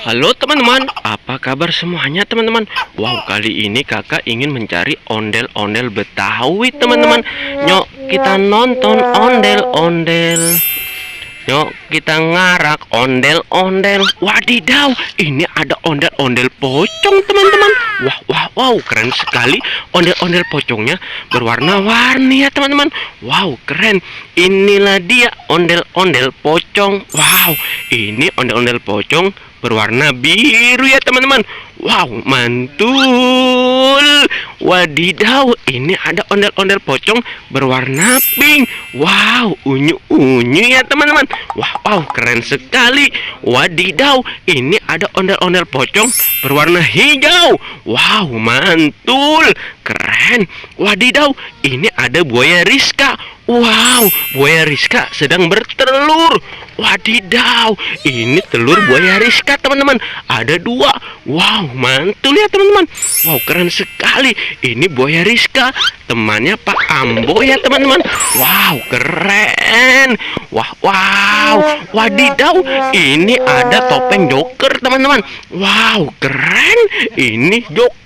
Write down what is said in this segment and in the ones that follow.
Halo teman-teman, apa kabar semuanya teman-teman? Wow, kali ini kakak ingin mencari ondel-ondel Betawi teman-teman. Yuk kita nonton ondel-ondel. Yuk kita ngarak ondel-ondel. Wadidaw, ini ada ondel-ondel pocong teman-teman. Wow, keren sekali. Ondel-ondel pocongnya berwarna-warni ya teman-teman. Wow, keren. Inilah dia ondel-ondel pocong. Wow, ini ondel-ondel pocong berwarna biru ya teman-teman. Wow, mantul. Wadidaw, ini ada ondel-ondel pocong berwarna pink. Wow, unyu-unyu ya teman-teman. Wow, keren sekali. Wadidaw, ini ada ondel-ondel pocong berwarna hijau. Wow, mantul. Keren. Wadidaw, ini ada buaya Rizka. Wow, buaya Rizka sedang bertelur. Wadidaw, ini telur buaya Rizka teman-teman. Ada 2. Wow, mantul ya teman-teman. Wow, keren sekali. Ini buaya Rizka, temannya Pak Ambo ya teman-teman. Wow, keren. Wow, wadidaw, ini ada topeng Joker teman-teman. Wow, keren. Ini Joker.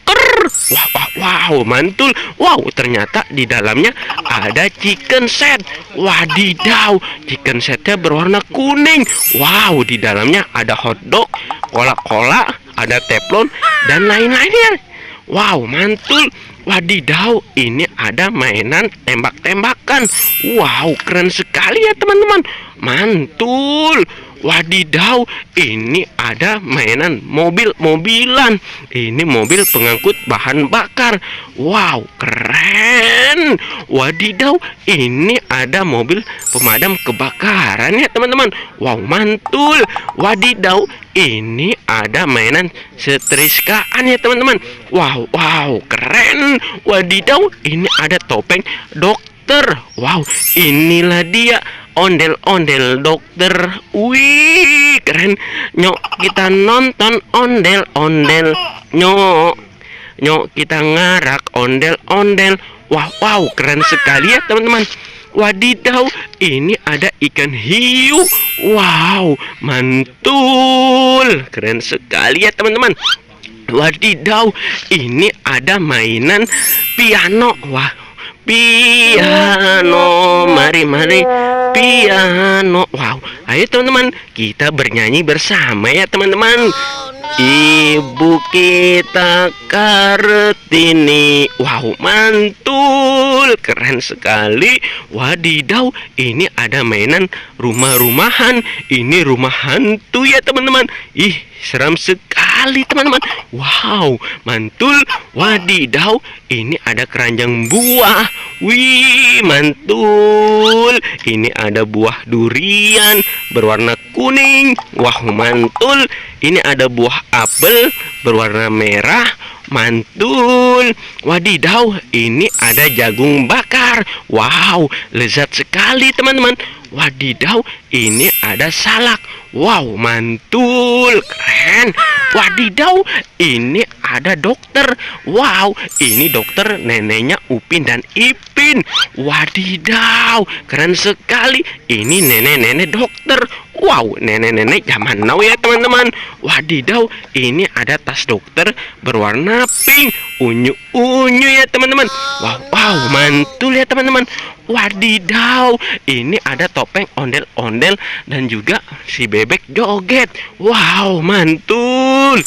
Wow, mantul. Wow, ternyata di dalamnya ada chicken set. Wadidaw, chicken setnya berwarna kuning. Wow, di dalamnya ada hotdog, cola-cola, ada teflon dan lain-lainnya. Wow, mantul. Wadidaw, ini ada mainan tembak-tembakan. Wow, keren sekali ya teman-teman. Mantul. Wadidaw, ini ada mainan mobil-mobilan. Ini mobil pengangkut bahan bakar. Wow, keren. Wadidaw, ini ada mobil pemadam kebakaran ya teman-teman. Wow, mantul. Wadidaw, ini ada mainan setriskaan ya teman-teman. Wow, keren. Wadidaw, ini ada topeng dokter. Wow, inilah dia ondel-ondel dokter. Wih, keren. Nyok kita nonton ondel-ondel. Nyok kita ngarak ondel-ondel. Wow, keren sekali ya teman-teman. Wadidaw, ini ada ikan hiu. Wow, mantul. Keren sekali ya teman-teman. Wadidaw, ini ada mainan piano. Wah, piano, mari piano. Wow, ayo teman-teman, kita bernyanyi bersama ya teman-teman. Ibu kita Kartini. Wow, mantul. Keren sekali. Wadidaw, ini ada mainan rumah-rumahan. Ini rumah hantu ya teman-teman. Ih, seram sekali teman-teman. Wow, mantul. Wadidaw, ini ada keranjang buah. Wih, mantul. Ini ada buah durian berwarna kuning. Wah, mantul. Ini ada buah apel berwarna merah. Mantul. Wadidaw, ini ada jagung bakar. Wow, lezat sekali teman-teman. Wadidaw, ini ada salak. Wow, mantul. Keren. Wadidaw, ini ada dokter. Wow, ini dokter neneknya Upin dan Ipin. Wadidaw, keren sekali. Ini nenek-nenek dokter. Wow, nenek-nenek zaman now ya teman-teman. Wadidaw, ini ada tas dokter berwarna pink, unyu-unyu ya teman-teman. Wow, mantul ya teman-teman. Wadidaw, ini ada topeng ondel-ondel dan juga si bebek joget. Wow, mantul.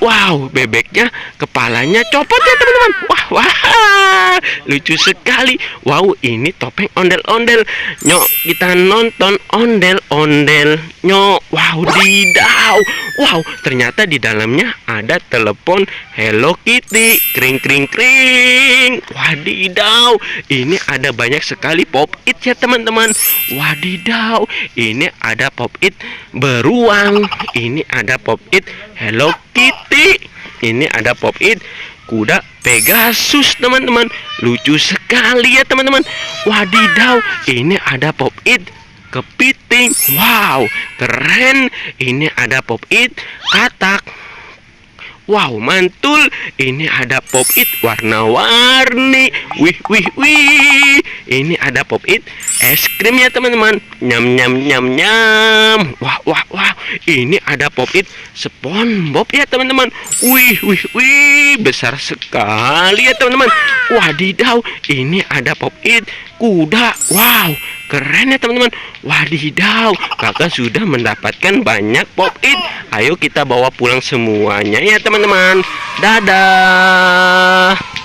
Wow, bebeknya kepalanya copot ya teman-teman. Wah, lucu sekali. Wow, ini topeng ondel-ondel. Nyok kita nonton ondel-ondel. Nyok, wow, didaw. Wow, ternyata di dalamnya ada telepon Hello Kitty. Kring kring kring. Wadidaw, ini ada banyak sekali pop-it ya teman-teman. Wadidaw, ini ada pop-it beruang. Ini ada pop-it Hello Kitty. Ini ada pop-it kuda Pegasus teman-teman. Lucu sekali ya teman-teman. Wadidaw, ini ada pop-it kepiting. Wow, keren. Ini ada pop-it katak. Wow, mantul. Ini ada pop it warna-warni. Wih, wih, wih. Ini ada pop it es krim ya teman-teman. Nyam, nyam, nyam, nyam. Wah, wah, wah. Ini ada pop it SpongeBob ya teman-teman. Wih, wih, wih. Besar sekali ya teman-teman. Wadidaw. Ini ada pop it kuda. Wow, keren ya teman-teman. Wadidaw, kakak sudah mendapatkan banyak pop it. Ayo kita bawa pulang semuanya ya teman-teman. Dadah.